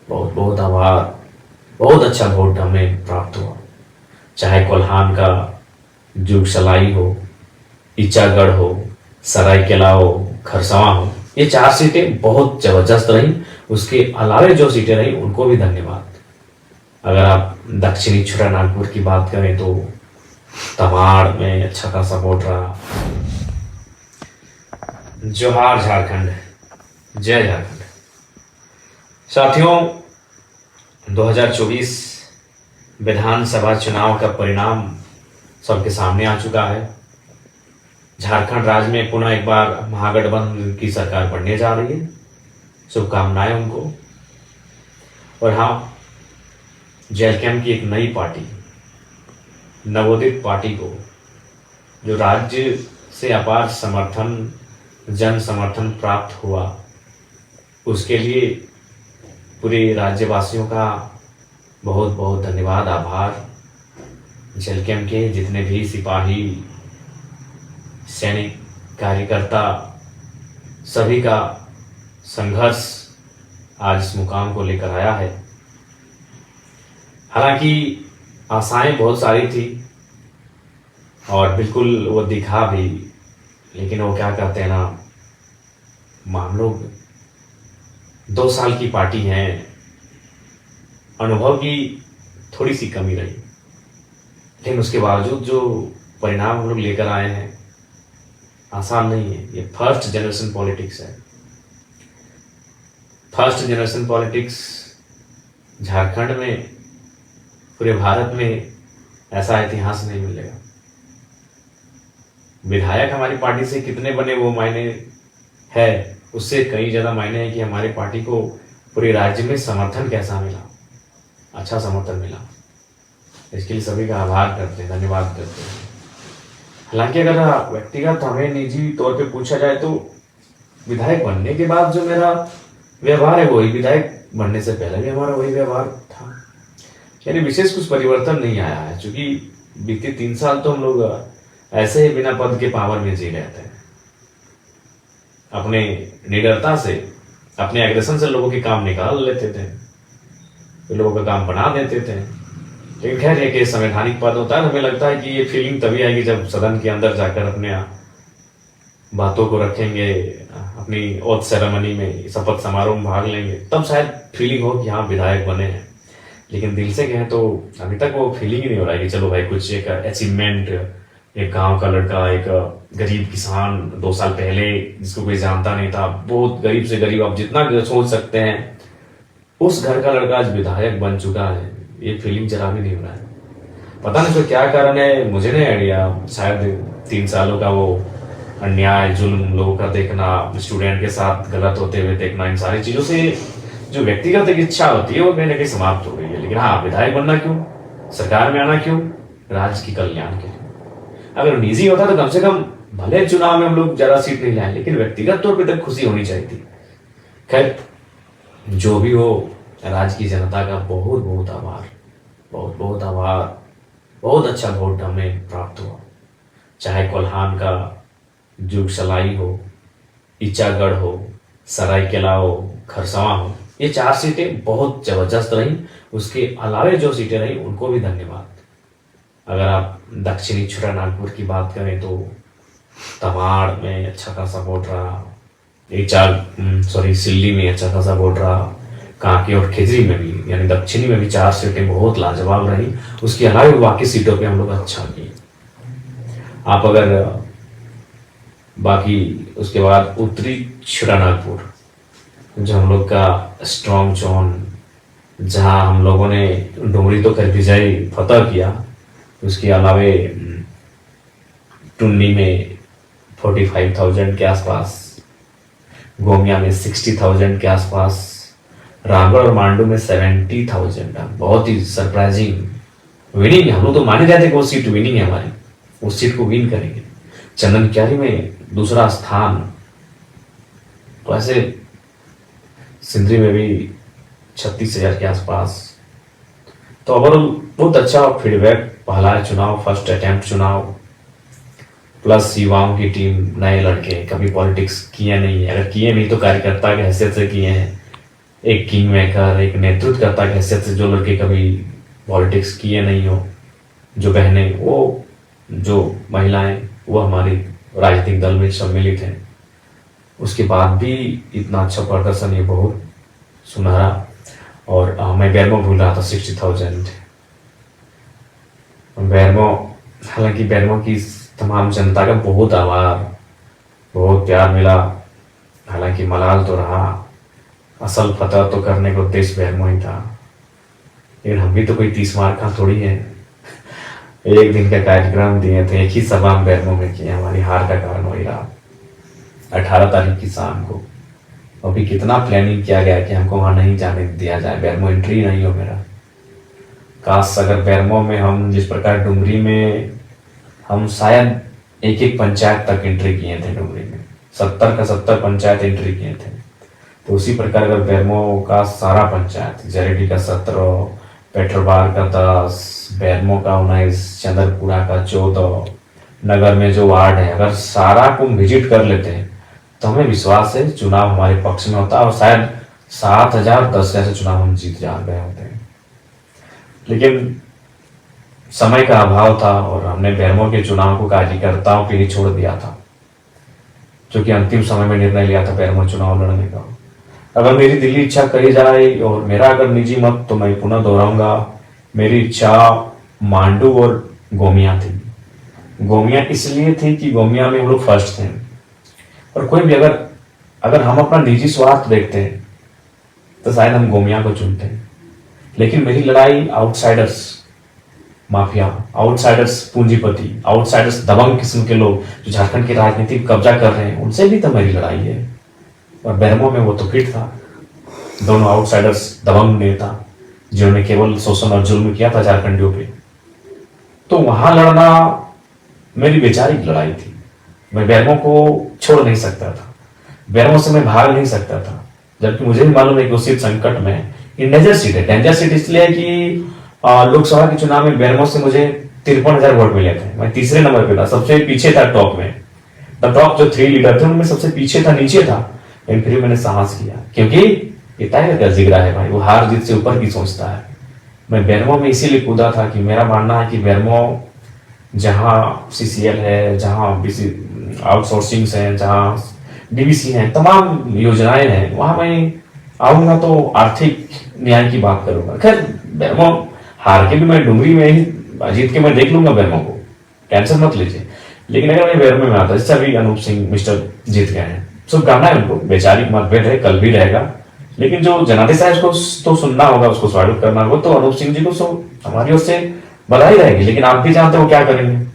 बहुत बहुत आभार। बहुत अच्छा वोट हमें प्राप्त हुआ। चाहे कोल्हान का जुगसलाई हो, ईचागढ़ हो, सरायकेला हो, खरसावां हो, ये 4 सीटें बहुत जबरदस्त रही। उसके अलावे जो सीटें रही उनको भी धन्यवाद। अगर आप दक्षिणी छोटा नागपुर की बात करें तो तमाड़ में अच्छा खासा वोट रहा। जोहार झारखंड, जय झारखंड। साथियों, 2024 विधानसभा चुनाव का परिणाम सबके सामने आ चुका है। झारखंड राज्य में पुनः एक बार महागठबंधन की सरकार बनने जा रही है। शुभकामनाएं उनको। और हाँ, जैलकैम की एक नई पार्टी, नवोदित पार्टी को जो राज्य से अपार समर्थन, जन समर्थन प्राप्त हुआ, उसके लिए पूरे राज्यवासियों का बहुत बहुत धन्यवाद, आभार। जैलकैम के जितने भी सिपाही, सैनिक, कार्यकर्ता, सभी का संघर्ष आज इस मुकाम को लेकर आया है। हालांकि आशाएं बहुत सारी थी और बिल्कुल वो दिखा भी, लेकिन वो क्या कहते हैं ना, हम लोग 2 साल की पार्टी हैं, अनुभव की थोड़ी सी कमी रही, लेकिन उसके बावजूद जो परिणाम हम लोग लेकर आए हैं आसान नहीं है। ये फर्स्ट जनरेशन पॉलिटिक्स है। फर्स्ट जनरेशन पॉलिटिक्स झारखंड में, पूरे भारत में ऐसा इतिहास नहीं मिलेगा। विधायक हमारी पार्टी से कितने बने वो मायने है, उससे कई ज्यादा मायने है कि हमारी पार्टी को पूरे राज्य में समर्थन कैसा मिला, अच्छा समर्थन मिला। इसके लिए सभी का आभार करते हैं, धन्यवाद करते हैं। हालांकि अगर व्यक्तिगत हमें निजी तौर पे पूछा जाए तो विधायक बनने के बाद जो मेरा व्यवहार है वही विधायक बनने से पहले भी हमारा वही व्यवहार था। यानी विशेष कुछ परिवर्तन नहीं आया है, क्योंकि बीते 3 साल तो हम लोग ऐसे ही बिना पद के पावर में जी रहे थे। अपने निडरता से, अपने एग्रेशन से लोगों के काम निकाल लेते थे, तो लोगों का काम बना देते थे। लेकिन खैर, एक संवैधानिक पद होता है, हमें लगता है कि ये फीलिंग तभी आएगी जब सदन के अंदर जाकर अपने बातों को रखेंगे, अपनी ओथ सेरेमनी में, शपथ समारोह में भाग लेंगे, तब शायद फीलिंग हो कि हाँ विधायक बने हैं। लेकिन दिल से कहें तो अभी तक वो फीलिंग ही नहीं हो रहा है कि चलो भाई कुछ एक अचीवमेंट, एक गांव का लड़का, एक गरीब किसान 2 साल पहले जिसको कोई जानता नहीं था, बहुत गरीब से गरीब, आप जितना सोच सकते हैं, उस घर का लड़का आज विधायक बन चुका है। ये फीलिंग जरा भी नहीं हो रहा है। पता नहीं तो क्या कारण है, मुझे नहीं आइडिया। शायद 3 सालों का वो अन्याय, जुल्म लोगों का देखना, स्टूडेंट के साथ गलत होते हुए देखना, इन सारी चीजों से जो व्यक्तिगत एक इच्छा होती है वो कहीं ना कहीं समाप्त हो गई है। लेकिन हाँ, विधायक बनना क्यों, सरकार में आना क्यों, राज्य की कल्याण के लिए। अगर निजी होता तो कम से कम, भले चुनाव में हम लोग ज्यादा सीट नहीं लाए, लेकिन व्यक्तिगत तौर पर तक खुशी होनी चाहिए थी। खैर, जो भी हो, राज्य की जनता का बहुत बहुत आभार, बहुत बहुत आभार। बहुत अच्छा वोट हमें प्राप्त हुआ। चाहे कोल्हान का जुगसलाई हो, ईचागढ़ हो, सरायकेला हो, खरसावां हो, ये 4 सीटें बहुत जबरदस्त रही। उसके अलावे जो सीटें रही उनको भी धन्यवाद। अगर आप दक्षिणी छोटा नागपुर की बात करें तो तमाड़ में अच्छा खासा वोट रहा, सिल्ली में अच्छा खासा वोट रहा, कांके और खिजरी में भी, यानी दक्षिणी में भी 4 सीटें बहुत लाजवाब रही। उसके अलावा बाकी सीटों पे हम लोग अच्छा किए। आप अगर बाकी उसके बाद उत्तरी छोटा नागपुर, जो हम लोग का स्ट्रॉन्ग जोन, जहां हम लोगों ने डुमरी तो कर विजय फतह किया, उसके अलावे टुन्नी में 45,000 के आसपास, गोमिया में 60,000 के आसपास, रामगढ़ और मांडू में 70,000। बहुत ही सरप्राइजिंग विनिंग है। हम लोग तो मान ही रहे थे कि वो सीट विनिंग है हमारी, उस सीट को विन करेंगे। चंदन क्यारी में दूसरा स्थान, तो ऐसे सिंदरी में भी 36,000 के आसपास। तो ओवरऑल बहुत अच्छा फीडबैक। पहला चुनाव, फर्स्ट अटेम्प्ट चुनाव, प्लस युवाओं की टीम, नए लड़के, कभी पॉलिटिक्स किए नहीं है, अगर किए नहीं तो कार्यकर्ता की हैसियत से किए हैं। एक किंग मेकर, एक नेतृत्वकर्ता की हैसियत से जो लड़के कभी पॉलिटिक्स किए नहीं हो, जो बहनें, वो जो महिलाएं, वो हमारी राजनीतिक दल में सम्मिलित हैं, उसके बाद भी इतना अच्छा प्रदर्शन, ये बहुत सुनहरा। और मैं बैरमो भूल रहा था 60,000 बैरमो। हालांकि बैरमो की तमाम जनता का बहुत आभार, बहुत प्यार मिला। हालांकि मलाल तो रहा, असल फतह तो करने को देश बैरमो ही था, लेकिन हम भी तो कोई 30 मार्क का थोड़ी है। एक दिन का कार्यक्रम दिए थे, एक ही सभा हम बैरमो में किए, हमारी हार का कारण वही रहा। 18 तारीख की शाम को अभी कितना प्लानिंग किया गया कि हमको वहां नहीं जाने दिया जाए, बैरमो एंट्री नहीं हो मेरा। काश अगर बैरमो में हम जिस प्रकार डुमरी में हम शायद एक एक पंचायत तक एंट्री किए थे, डुमरी में 70 का 70 पंचायत एंट्री किए थे, तो उसी प्रकार अगर बैरमो का सारा पंचायत, जरेडी का 17, पेट्रोबार का 10, बैरमो का 19, चंद्रपुरा का 14, नगर में जो वार्ड है, अगर सारा को विजिट कर लेते हैं तो हमें विश्वास है चुनाव हमारे पक्ष में होता और शायद 7,010 जैसे चुनाव हम जीत जा गए होते हैं। लेकिन समय का अभाव था और हमने बैरमो के चुनाव को कार्यकर्ताओं पे ही छोड़ दिया था, क्योंकि अंतिम समय में निर्णय लिया था बैरमो चुनाव लड़ने का। अगर मेरी दिली इच्छा कही जाए और मेरा अगर निजी मत, तो मैं पुनः दोहराऊंगा, मेरी इच्छा मांडू और गोमिया थी। गोमिया इसलिए थी कि गोमिया में हम लोग फर्स्ट थे, और कोई भी अगर हम अपना निजी स्वार्थ देखते हैं तो शायद हम गोमिया को चुनते हैं। लेकिन मेरी लड़ाई आउटसाइडर्स माफिया, आउटसाइडर्स पूंजीपति, आउटसाइडर्स दबंग किस्म के लोग जो झारखंड की राजनीति कब्जा कर रहे हैं, उनसे भी तो मेरी लड़ाई है। और बैरमो में वो तो फिट था, दोनों आउटसाइडर्स दबंग नेता जिन्होंने केवल शोषण और जुल्म किया था झारखंडियों पे, तो वहां लड़ना मेरी वैचारिक लड़ाई थी। मैं बैरमो को छोड़ नहीं सकता था, बैरमो से मैं भाग नहीं सकता था, जबकि मुझे भी मालूम है कि उस सीट संकट में डेंजर सीट है। डेंजर सीट इसलिए है कि लोकसभा के चुनाव में बैरमो से मुझे 53,000 वोट मिले थे, मैं तीसरे नंबर पे था, सबसे पीछे था टॉप में। द टॉप जो 3 लीडर थे उनमें सबसे पीछे था, नीचे था, लेकिन फिर मैंने साहस किया, क्योंकि ये टाइगर का जिगरा है भाई, वो हार जीत से ऊपर की सोचता है। मैं बैरमो में इसीलिए कूदा था कि मेरा मानना है कि बैरमो जहाँ सीसीएल है, जहाँ आउटसोर्सिंग है, जहाँ डीबीसी है, तमाम योजनाएं हैं, वहां मैं आऊंगा तो आर्थिक न्याय की बात करूंगा। खैर बैरमो हार के भी मैं डुमरी में ही जीत के मैं देख लूंगा बैरमो को, टेंशन मत लीजिए। लेकिन अगर मैं बैरमो में आता, जैसे अभी अनूप सिंह मिस्टर जीत गए हैं, शुभकामनाएं उनको, वैचारिक मतभेद है, कल भी रहेगा, लेकिन जो जनादेश है उसको तो सुनना होगा, उसको स्वागत करना होगा। तो अनूप सिंह जी को हमारी ओर से बधाई रहेगी, लेकिन आप भी जानते हो क्या करेंगे।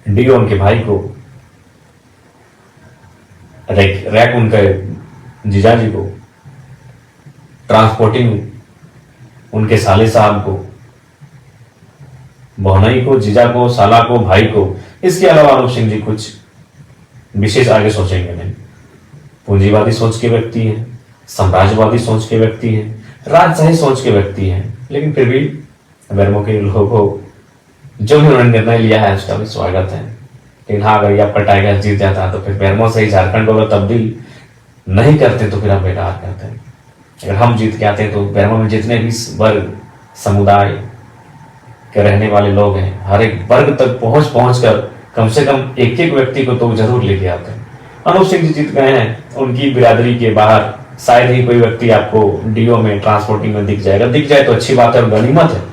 डीओ उनके भाई को, रैक उनके जीजाजी को, ट्रांसपोर्टिंग उनके साले साहब को, बहनई को, जीजा को, साला को, भाई को। इसके अलावा अनूप सिंह जी कुछ विशेष आगे सोचेंगे नहीं। पूंजीवादी सोच के व्यक्ति हैं, साम्राज्यवादी सोच के व्यक्ति हैं, राजशाही सोच के व्यक्ति हैं, लेकिन फिर भी बैरमो के लोगों को जो भी उन्होंने निर्णय लिया है उसका भी स्वागत है। लेकिन हाँ, अगर आपका टाइगर जीत जाता है तो फिर बैरमो से ही झारखंड को अगर तब्दील नहीं करते तो फिर आप बेकार करते हैं। अगर हम जीत के आते हैं तो बैरमो में जितने भी वर्ग समुदाय के रहने वाले लोग हैं, हर एक वर्ग तक पहुंच कर कम से कम एक एक व्यक्ति को तो जरूर लेके आते हैं। अनूप सिंह जी जीत गए हैं, उनकी बिरादरी के बाहर शायद ही कोई व्यक्ति आपको डीओ में, ट्रांसपोर्टिंग में दिख जाएगा। दिख जाए तो अच्छी बात है और गनीमत है।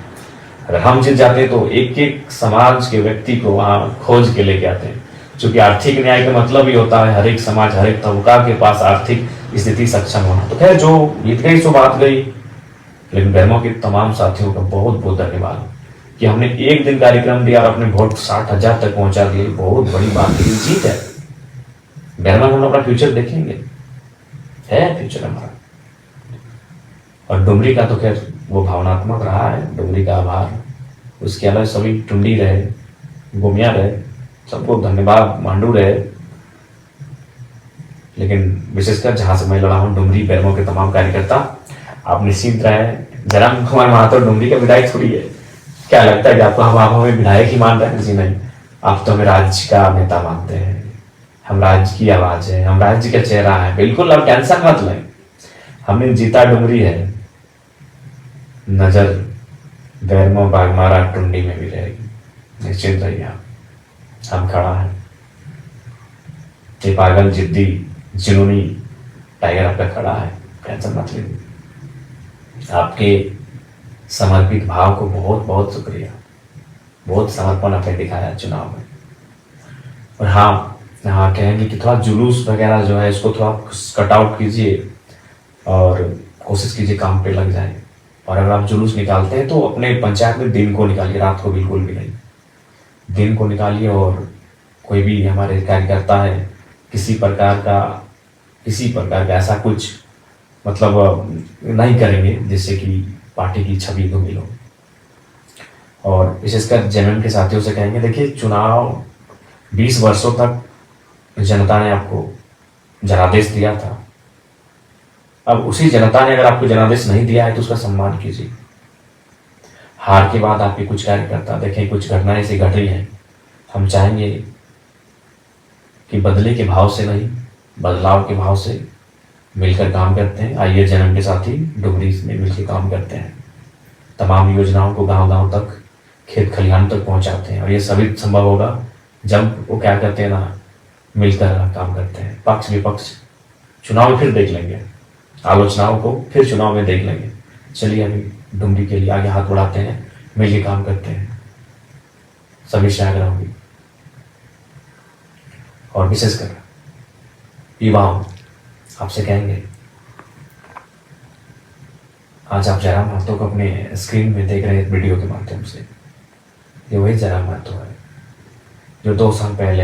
अगर हम जीत जाते हैं तो एक एक समाज के व्यक्ति को वहां खोज के लेके आते हैं, क्योंकि आर्थिक न्याय का मतलब ही होता है हर एक समाज, हर एक तबका के पास आर्थिक स्थिति सक्षम होना। तो खैर जो जीत गई सो बात गई, लेकिन बैरमो के तमाम साथियों का बहुत बहुत धन्यवाद कि हमने एक दिन कार्यक्रम दिया और अपने वोट 60,000 तक पहुंचा दिए। बहुत बड़ी बात है, जीत है। बैरमो में हम अपना फ्यूचर देखेंगे, है फ्यूचर हमारा। और डुमरी का तो खैर वो भावनात्मक रहा है, डुमरी का आभार। उसके अलावा सभी टुंडी रहे, गोमिया रहे, सबको धन्यवाद, मांडू रहे। लेकिन विशेषकर जहां से मैं लड़ा हूं, डुमरी बैरमो के तमाम कार्यकर्ता, आप निश्चिंत रहे। जयराम कुमार महातो डुमरी का विधायक थोड़ी है। क्या लगता है कि आपको आप हमें विधायक ही मान रहे हैं? जी नहीं, आप तो हमें राज्य का नेता मानते हैं। हम राज्य की आवाज है, हम राज्य का चेहरा है। बिल्कुल आप टेंशन मत लें। हमने जीता डुमरी है, नजर बैरमो बागमारा टुंडी में भी रहेगी, निश्चित रहिए आप। हम खड़ा है, ये पागल जिद्दी जुनूनी टाइगर आपका खड़ा है, टेंशन मत लीजिए। आपके समर्पित भाव को बहुत बहुत शुक्रिया, बहुत समर्पण आपने दिखाया चुनाव में। और हाँ कहेंगे कि थोड़ा जुलूस वगैरह जो है इसको थोड़ा कट आउट कीजिए और कोशिश कीजिए काम पे लग जाए। और अगर आप जुलूस निकालते हैं तो अपने पंचायत में दिन को निकालिए, रात को बिल्कुल भी नहीं, दिन को निकालिए। और कोई भी हमारे कार्यकर्ता है किसी प्रकार का ऐसा कुछ मतलब नहीं करेंगे जिससे कि पार्टी की छवि धूमिल हो। और विशेषकर जेएमएम के साथियों से कहेंगे, देखिए चुनाव 20 वर्षों तक जनता ने आपको जनादेश दिया था। अब उसी जनता ने अगर आपको जनादेश नहीं दिया है तो उसका सम्मान कीजिए। हार के बाद आपके कुछ कार्यकर्ता, देखें कुछ घटनाएं ऐसी घट रही हैं, हम चाहेंगे कि बदले के भाव से नहीं, बदलाव के भाव से मिलकर काम करते हैं। आइए जेएमएम के साथी डुमरी में मिलकर काम करते हैं, तमाम योजनाओं को गांव-गांव तक, खेत खलिहान तक पहुंचाते हैं। और ये सभी संभव होगा जब वो क्या करते हैं ना, मिलकर काम करते हैं। पक्ष विपक्ष चुनाव में फिर देख लेंगे, आलोचनाओं को फिर चुनाव में देख लेंगे। चलिए अभी डुमरी के लिए आगे हाथ बढ़ाते हैं, मिलकर काम करते हैं, सभी से आग्रह होगी। और विशेषकर युवाओं आपसे कहेंगे, आज आप जयराम महतो को अपने स्क्रीन में देख रहे हैं वीडियो के माध्यम से। ये वही जयराम महतो है जो 2 साल पहले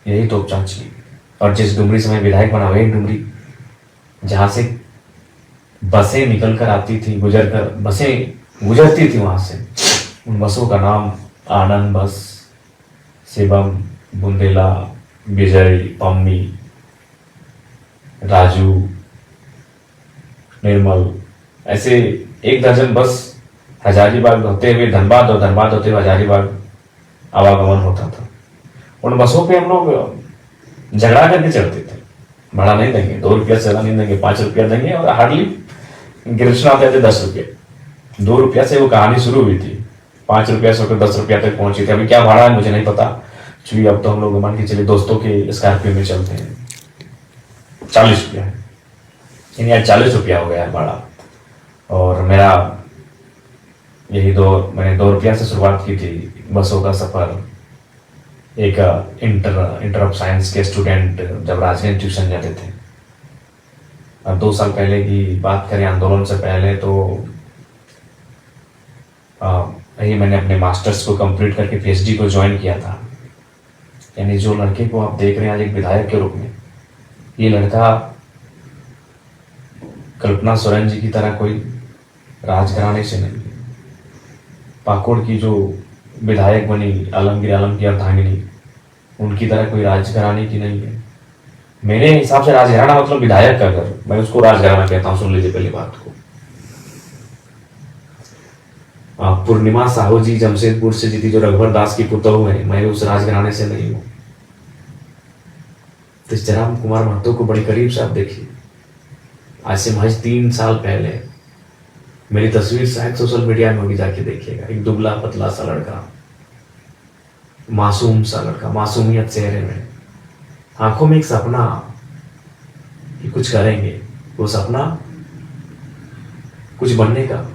यही तोपचांची और जिस डुमरी से मैं विधायक बना, वही डुमरी जहां से बसें निकल कर आती थी, बसें गुजरती थी वहां से। उन बसों का नाम आनंद बस, शिवम, बुंदेला, विजय, पम्मी, राजू, निर्मल, ऐसे 1 दर्जन बस हजारीबाग होते हुए धनबाद और धनबाद होते हुए हजारीबाग आवागमन होता था। उन बसों पे हम लोग झगड़ा करके चढ़ते थे, भाड़ा नहीं देंगे, 2 रुपया से ज्यादा नहीं देंगे, 5 रुपया देंगे। और हार्डली गिरफ्तार आते थे 10 रुपये, 2 रुपया से वो कहानी शुरू हुई थी, 5 रुपया से 10 रुपया तक पहुंची थी। अभी क्या भाड़ा है मुझे नहीं पता, चूंकि अब तो हम लोग मान के चलिए दोस्तों के स्कॉर्पियो में चलते हैं, 40 रुपया है, यानी 40 रुपया हो गया भाड़ा। और मेरा मैंने 2 रुपया से शुरुआत की थी बसों का सफर। एक इंटर ऑफ साइंस के स्टूडेंट जब राजगंज ट्यूशन जाते थे, अब 2 साल पहले की बात करें, आंदोलन से पहले, तो यही मैंने अपने मास्टर्स को कंप्लीट करके पीएचडी को ज्वाइन किया था। यानी जो लड़के को आप देख रहे हैं आज एक विधायक के रूप में, ये लड़का कल्पना सोरेन जी की तरह कोई राजघराने से नहीं, पाकुड़ की जो विधायक बनी आलमगीर आलम की अर्धांगिनी, उनकी तरह कोई राजघराने की नहीं है। मेरे हिसाब से राजघराना मतलब विधायक का घर, मैं उसको राजघराना कहता हूं। सुन लीजिए पहली बात को। पूर्णिमा साहू जी जमशेदपुर से जीती, जो रघुवर दास की पुतोहू है, मैं उस राजघराने से नहीं हूं। तो जयराम कुमार महतो को बड़ी करीब से आप देखिए। आज से महज 3 साल पहले मेरी तस्वीर शायद सोशल मीडिया में होगी, जाके देखिएगा। एक दुबला पतला सा लड़का, मासूम सा लड़का, मासूमियत चेहरे में, आंखों में एक सपना कि कुछ करेंगे, वो सपना कुछ बनने का।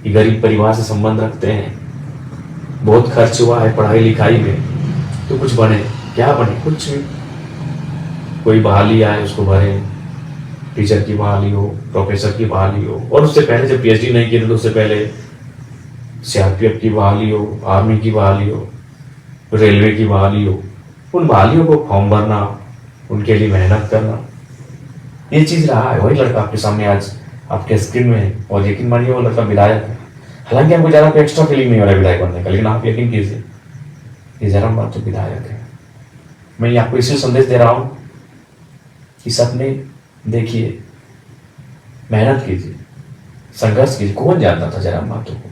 कि गरीब परिवार से संबंध रखते हैं, बहुत खर्च हुआ है पढ़ाई लिखाई में, तो कुछ बने। क्या बने? कुछ भी। कोई बहाली आए उसको भरे, टीचर की बहाली हो, प्रोफेसर की बहाली हो, और उससे पहले जब पीएचडी नहीं किए थे तो उससे पहले सीआरपीएफ की बहाली हो, आर्मी की बहाली हो, रेलवे की बहाली हो। उन बहालियों को फॉर्म भरना, उनके लिए मेहनत करना, ये चीज रहा है। वही लड़का आपके सामने आज आपके स्क्रीन में है, और यकीन मानिए वो लड़का विधायक है। हालांकि हमको ज्यादा कोई एक्स्ट्रा फीलिंग नहीं हो रहा है विधायक बनने का, लेकिन आप यकीन कीजिए ये जयराम महतो विधायक है। मैं ये आपको इसी संदेश दे रहा हूं कि सपने देखिए, मेहनत कीजिए, संघर्ष कीजिए। कौन जानता था जयराम महतो को?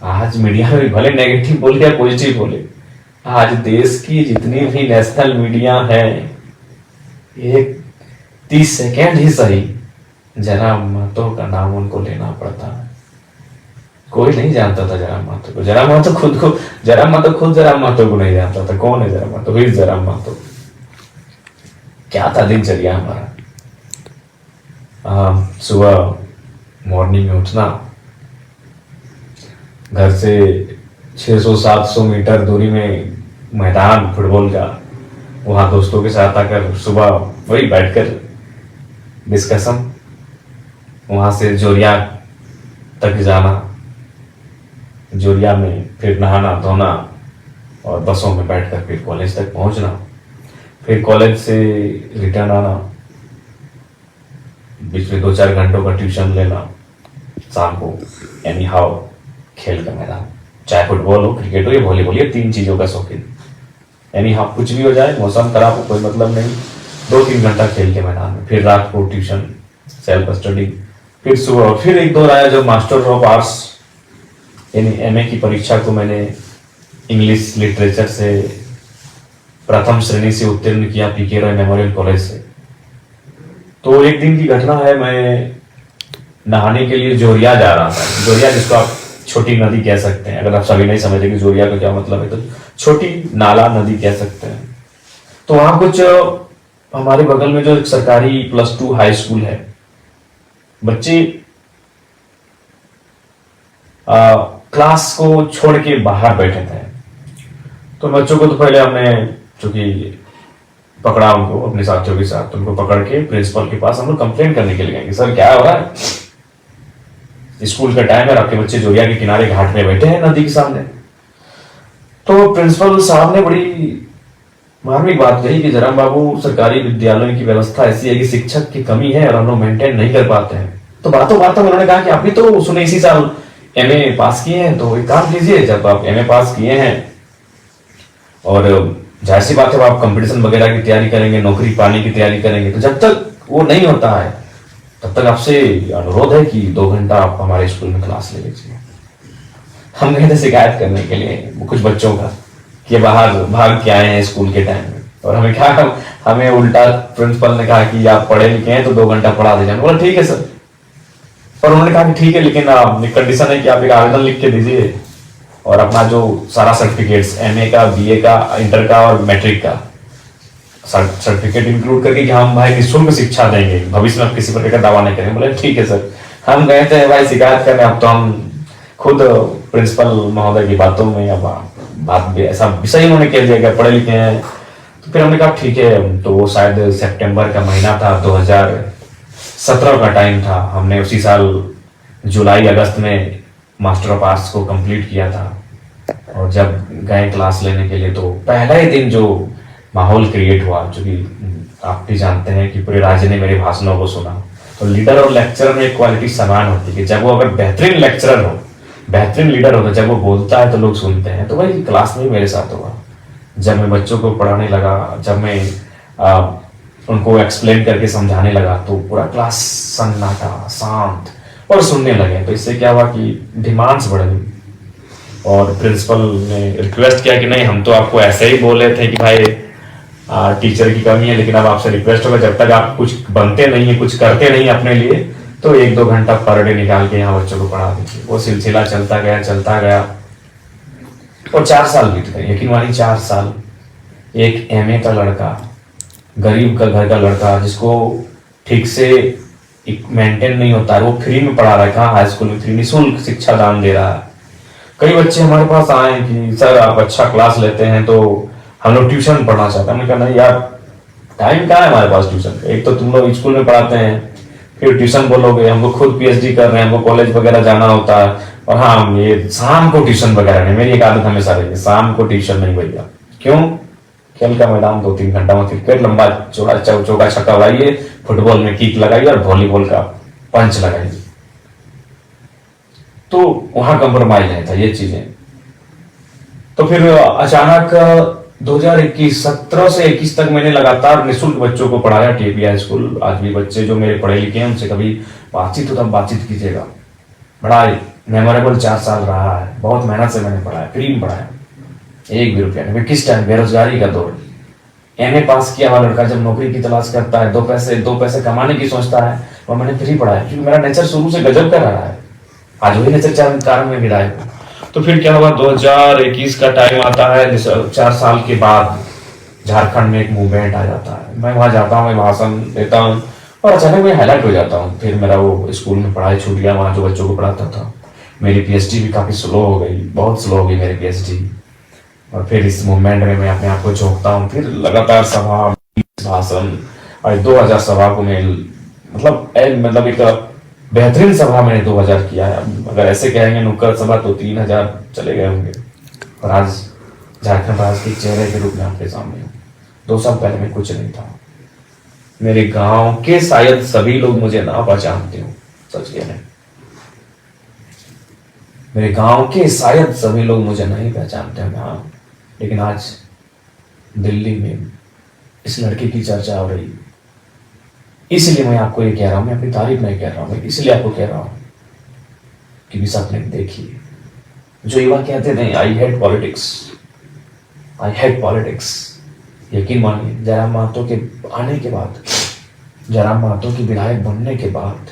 आज मीडिया में भले नेगेटिव बोले या पॉजिटिव बोले, आज देश की जितनी भी नेशनल मीडिया है, एक 30 सेकेंड ही सही जयराम महतो का नाम उनको लेना पड़ता है। कोई नहीं जानता था जयराम महतो को। जयराम महतो खुद को, जयराम महतो खुद जयराम महतो को नहीं जानता था। कौन है जयराम महतो? ही जयराम महतो। क्या था दिनचर्या हमारा? सुबह मॉर्निंग में उठना, घर से 600-700 मीटर दूरी में मैदान फुटबॉल का, वहां दोस्तों के साथ आकर सुबह वही बैठकर डिस्कशन, वहां से जोरिया तक जाना, जोरिया में फिर नहाना धोना और बसों में बैठकर फिर कॉलेज तक पहुंचना, फिर कॉलेज से रिटर्न आना, बीच में 2-4 घंटों का ट्यूशन लेना, शाम को एनी हाउ खेल का मैदान, चाहे फुटबॉल हो, क्रिकेट हो या वॉलीबॉल, ये 3 चीजों का शौकीन। एनी हाउ कुछ भी हो जाए, मौसम खराब हो, कोई मतलब नहीं, 2-3 घंटा खेल के मैदान में, फिर रात को ट्यूशन, सेल्फ स्टडी, फिर सुबह फिर एक दौर आया जब मास्टर ऑफ आर्ट्स यानी एमए की परीक्षा को मैंने इंग्लिश लिटरेचर से प्रथम श्रेणी से उत्तीर्ण किया पीके रॉय मेमोरियल कॉलेज से। तो एक दिन की घटना है, मैं नहाने के लिए जोरिया जा रहा था। जोरिया जिसको आप छोटी नदी कह सकते हैं, अगर आप सभी नहीं समझे कि जोरिया का क्या मतलब है, तो छोटी नाला नदी कह सकते हैं। तो वहां कुछ हमारे बगल में जो एक सरकारी +2 हाई स्कूल है, बच्चे क्लास को छोड़ के बाहर बैठे थे। तो बच्चों को तो पहले हमने चूंकि पकड़ा उनको अपने साथियों के साथ, उनको पकड़ के प्रिंसिपल के पास हम लोग कंप्लेन करने के लिए गए कि सर क्या हो रहा है, स्कूल का टाइम है, आपके बच्चे जोरिया के किनारे घाट में बैठे हैं नदी के सामने। तो प्रिंसिपल साहब ने बड़ी मार्मिक बात कही कि जयराम बाबू, सरकारी विद्यालयों की व्यवस्था ऐसी है कि शिक्षक की कमी है और हम लोग मेंटेन नहीं कर पाते हैं। तो बातों बातों में उन्होंने कहा कि आप भी तो सुने इसी साल एमए पास किए हैं, तो एक काम कीजिए, जब आप एमए पास किए हैं और जाहिर सी बात है आप कंपटीशन वगैरह की तैयारी करेंगे, नौकरी पाने की तैयारी करेंगे, तो जब तक वो नहीं होता है तब तक आपसे अनुरोध है कि 2 घंटा आप हमारे स्कूल में क्लास ले लीजिए। हम गए थे शिकायत करने के लिए कुछ बच्चों का कि बाहर भाग के आए हैं स्कूल के टाइम में, और हमें क्या, हमें उल्टा प्रिंसिपल ने कहा कि आप पढ़े लिखे हैं तो 2 घंटा पढ़ा दीजिए। बोला ठीक है सर, और उन्होंने कहा कि ठीक है, लेकिन कंडीशन है कि आप एक आवेदन लिख के दीजिए और अपना जो सारा सर्टिफिकेट्स एमए का, बीए का, इंटर का और मैट्रिक का सर्टिफिकेट इंक्लूड करके कि हम भाई निःशुल्क शिक्षा देंगे, भविष्य में आप किसी प्रकार का दावा नहीं करेंगे। बोले ठीक है सर। हम गए थे भाई शिकायत करने, अब तो हम खुद प्रिंसिपल महोदय की बातों में या बात भी ऐसा विषय उन्होंने कह दिया कि पढ़े लिखे हैं। तो फिर हमने कहा ठीक है, तो वो शायद सितंबर का महीना था, 2017 का टाइम था। हमने उसी साल जुलाई अगस्त में मास्टर ऑफ आर्ट्स को कंप्लीट किया था। और जब गए क्लास लेने के लिए तो पहला ही दिन जो माहौल क्रिएट हुआ, जो कि आप भी जानते हैं कि पूरे राज्य ने मेरे भाषणों को सुना, तो लीडर और लेक्चरर में एक क्वालिटी समान होती है कि जब वो अगर बेहतरीन लेक्चरर हो, बेहतरीन लीडर हो, तो जब वो बोलता है तो लोग सुनते हैं। तो वही क्लास में मेरे साथ हुआ। जब मैं बच्चों को पढ़ाने लगा, जब मैं उनको एक्सप्लेन करके समझाने लगा, तो पूरा क्लास सन्नाटा, शांत और सुनने लगे। तो इससे क्या हुआ कि डिमांड्स बढ़ गई और प्रिंसिपल ने रिक्वेस्ट किया कि नहीं, हम तो आपको ऐसे ही बोले थे कि भाई टीचर की कमी है, लेकिन अब आपसे रिक्वेस्ट होगा जब तक आप कुछ बनते नहीं है, कुछ करते नहीं अपने लिए, तो 1-2 घंटा पर डे निकाल के यहाँ बच्चों को पढ़ा दीजिए। वो सिलसिला चलता गया और 4 साल बीत गए। यकीन मानिए 4 साल। एक एमए का लड़का, गरीब का घर का लड़का, जिसको ठीक से मेंटेन नहीं होता है, वो फ्री में पढ़ा रहा है। कहाँ हाई स्कूल में फ्री, निःशुल्क शिक्षा दान दे रहा है। कई बच्चे हमारे पास आए कि सर आप अच्छा क्लास लेते हैं तो हम लोग ट्यूशन पढ़ना चाहते हैं। हमने कहा नहीं यार, टाइम कहाँ है हमारे पास ट्यूशन। एक तो तुम लोग स्कूल में पढ़ाते हैं, फिर ट्यूशन बोलोगे, हमको खुद पीएचडी कर रहे हैं, हमको कॉलेज वगैरह जाना होता है, और हाँ ये शाम को ट्यूशन वगैरह नहीं। मेरी एक आदत हमेशा रही है, शाम को ट्यूशन नहीं भैया। क्यों? खेल का मैदान 2-3 घंटा में क्रिकेट लंबा चौका छक्का उड़ाइए, फुटबॉल में किक लगाइए और वॉलीबॉल का पंच लगाइए। तो वहां कंप्रोमाइज नहीं था ये चीजें। तो फिर अचानक 2021 17 से 21 तक मैंने लगातार निःशुल्क बच्चों को पढ़ाया टीपीआई स्कूल। आज भी बच्चे जो मेरे पढ़े लिखे हैं उनसे कभी बातचीत हो तो बातचीत कीजिएगा। बड़ा मेमोरेबल 4 साल रहा है। बहुत मेहनत से मैंने पढ़ाया, फ्री में पढ़ाया, 1 भी रुपया नहीं। किस टाइम? बेरोजगारी का दौर, एमए पास किया हुआ लड़का जब नौकरी की तलाश करता है, दो पैसे कमाने की सोचता है, और मैंने फिर ही पढ़ा है क्योंकि मेरा नेचर शुरू से गजब का रहा है। आज वही नेचर कारण में मिला है। तो फिर क्या हुआ, 2021 का टाइम आता है, 4 साल के बाद झारखंड में एक मूवमेंट आ जाता है। मैं वहां जाता हूँ, मैं भाषण देता हूँ, और अचानक मैं हाईलाइट हो जाता हूँ। फिर मेरा वो स्कूल में पढ़ाई छूट गया, वहाँ जो बच्चों को पढ़ाता था। मेरी पीएचडी भी काफ़ी स्लो हो गई, बहुत स्लो हो गई मेरी पीएचडी। और फिर इस मूवमेंट में मैं अपने आप को झोंकता हूँ। फिर लगातार सभा, भाषण, और 2000 सभा को मैं मतलब एक बेहतरीन सभा मैंने 2000 किया है। अगर ऐसे कहेंगे नुक्कड़ सभा तो 3000 चले गए होंगे। और आज झारखंड राज्य के चेहरे के रूप में आपके सामने हूँ। 2 साल पहले मैं कुछ नहीं था। मेरे गांव के शायद सभी लोग मुझे ना पहचानते हो, सच कहने, मेरे गांव के शायद सभी लोग मुझे नहीं पहचानते हैं। हाँ, लेकिन आज दिल्ली में इस लड़के की चर्चा हो रही, इसलिए मैं आपको ये कह रहा हूं। मैं अपनी तारीफ नहीं कह रहा हूं, मैं इसलिए आपको कह रहा हूं कि सपने देखिए। जो युवा कहते थे I hate politics, I hate politics, यकीन मानिए जयराम महतो के आने के बाद, जयराम महतो की विधायक बनने के बाद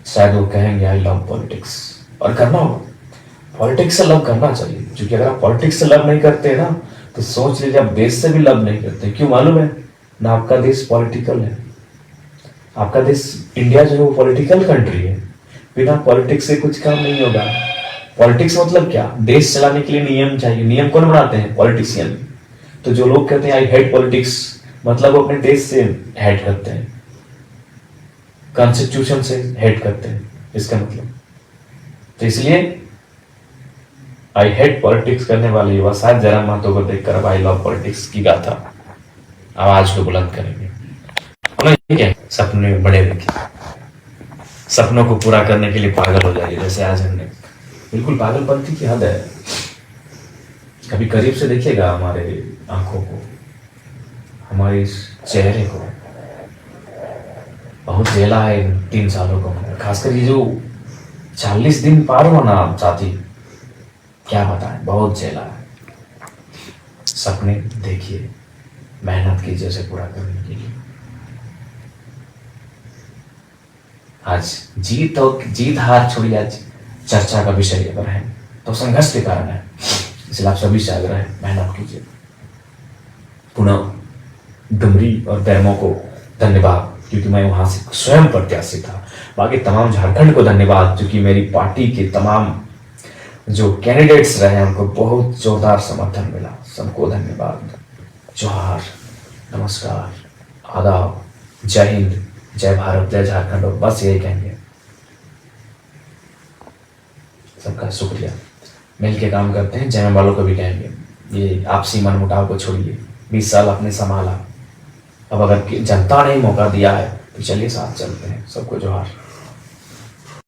शायद वो कहेंगे आई लव पॉलिटिक्स। और करना होगा, पॉलिटिक्स से लव करना चाहिए, क्योंकि अगर आप पॉलिटिक्स से लव नहीं करते ना तो सोच लीजिए आप देश से भी लव नहीं करते। क्यों मालूम है ना, आपका देश पॉलिटिकल है। आपका देश इंडिया जो है वो पॉलिटिकल कंट्री है। बिना पॉलिटिक्स से कुछ काम नहीं होगा। पॉलिटिक्स मतलब क्या, देश चलाने के लिए नियम चाहिए। नियम कौन बनाते हैं, पॉलिटिशियन। तो जो लोग कहते हैं आई हेट पॉलिटिक्स, मतलब वो अपने देश से हेट करते हैं, कॉन्स्टिट्यूशन से हेट करते हैं, इसका मतलब। तो इसलिए आई हेट पॉलिटिक्स करने वाले युवा शायद जयराम महतो को देखकर अब आई लव पॉलिटिक्स की गाथा आवाज को बुलंद करेंगे। ठीक है, सपने बड़े देखिए, सपनों को पूरा करने के लिए पागल हो जाइए। जैसे आज हमने, बिल्कुल पागलपंती की हद है। कभी करीब से देखिएगा हमारे आंखों को, हमारे चेहरे को। बहुत झेला है इन 3 सालों को, खासकर ये जो 40 दिन पार होना साथी, क्या बताएं, बहुत झेला है। सपने देखिए, मेहनत कीजिए उसे पूरा करने के लिए। आज जीत हार छोड़िए, आज चर्चा का विषय अगर है तो संघर्ष के कारण है। इसलिए आप सभी से आग्रह है, मेहनत कीजिए। पुनः डुमरी और बैरमो को धन्यवाद, क्योंकि मैं वहां से स्वयं प्रत्याशी था। बाकी तमाम झारखंड को धन्यवाद, क्योंकि मेरी पार्टी के तमाम जो कैंडिडेट्स रहे उनको बहुत जोरदार समर्थन मिला। सबको धन्यवाद। जोहार, नमस्कार, आदाब, जय हिंद, जय भारत, जय झारखंड। और बस यही कहेंगे, सबका शुक्रिया। मिल के काम करते हैं। जय वालों को भी कहेंगे, ये आपसी मनमुटाव को छोड़िए। 20 साल आपने संभाला, अब अगर जनता ने मौका दिया है तो चलिए साथ चलते हैं। सबको जोहार।